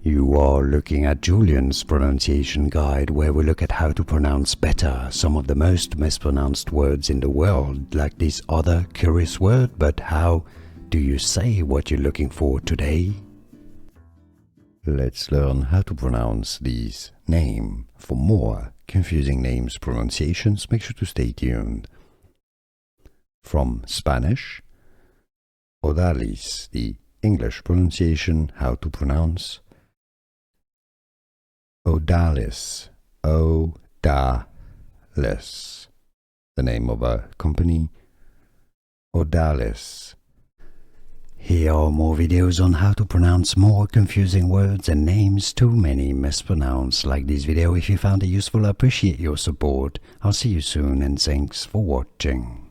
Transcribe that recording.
You are looking at Julian's pronunciation guide, where we look at how to pronounce better some of the most mispronounced words in the world, like this other curious word. But how do you say what you're looking for today? Let's learn how to pronounce this name. For more confusing names pronunciations, make sure to stay tuned. From Spanish, Odalys, the English pronunciation, how to pronounce Odalys, Odalys, the name of a company, Odalys. Here are more videos on how to pronounce more confusing words and names too many mispronounced. Like this video if you found it useful. I appreciate your support. I'll see you soon and thanks for watching.